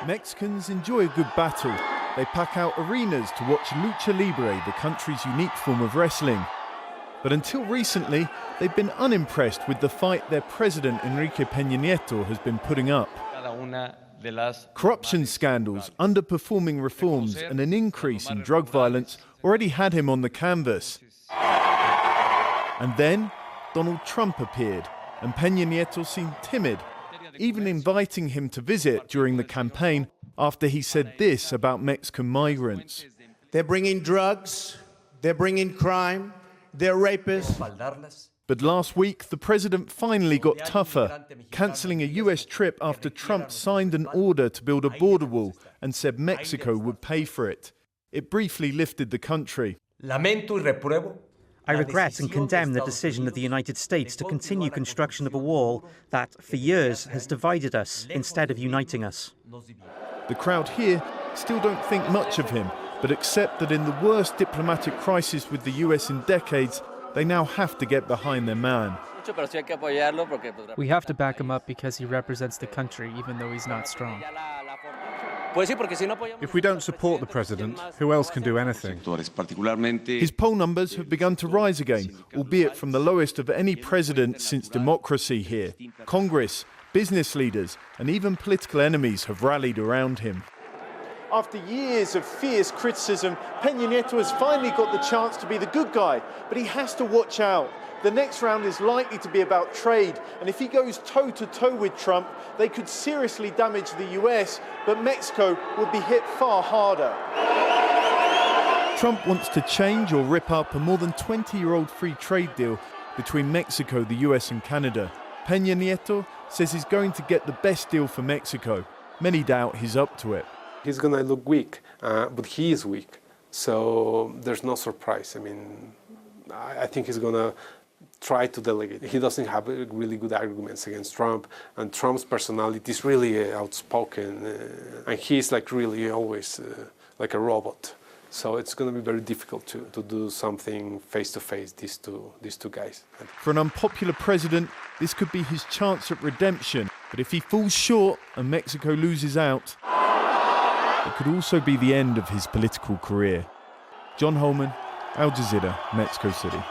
Mexicans enjoy a good battle. They pack out arenas to watch lucha libre, the country's unique form of wrestling. But until recently, they've been unimpressed with the fight their president, Enrique Pena Nieto, has been putting up. Corruption scandals, underperforming reforms, and an increase in drug violence already had him on the canvas. And then Donald Trump appeared, and Pena Nieto seemed timid, even inviting him to visit during the campaign after he said this about Mexican migrants. They're bringing drugs, they're bringing crime, they're rapists. But last week, the president finally got tougher, cancelling a US trip after Trump signed an order to build a border wall and said Mexico would pay for it. It briefly lifted the country. I regret and condemn the decision of the United States to continue construction of a wall that, for years, has divided us instead of uniting us. The crowd here still don't think much of him, but accept that in the worst diplomatic crisis with the US in decades, they now have to get behind their man. We have to back him up because he represents the country, even though he's not strong. If we don't support the president, who else can do anything? His poll numbers have begun to rise again, albeit from the lowest of any president since democracy here. Congress, business leaders, and even political enemies have rallied around him. After years of fierce criticism, Pena Nieto has finally got the chance to be the good guy, but he has to watch out. The next round is likely to be about trade, and if he goes toe-to-toe with Trump, they could seriously damage the US, but Mexico would be hit far harder. Trump wants to change or rip up a more than 20-year-old free trade deal between Mexico, the US and Canada. Pena Nieto says he's going to get the best deal for Mexico. Many doubt he's up to it. He's going to look weak, but he is weak, so there's no surprise. I mean, I think he's going to try to delegate. He doesn't have really good arguments against Trump, and Trump's personality is really outspoken, and he's like really always like a robot. So it's going to be very difficult to do something face-to-face, these two guys. For an unpopular president, this could be his chance at redemption. But if he falls short and Mexico loses out, it could also be the end of his political career. John Holman, Al Jazeera, Mexico City.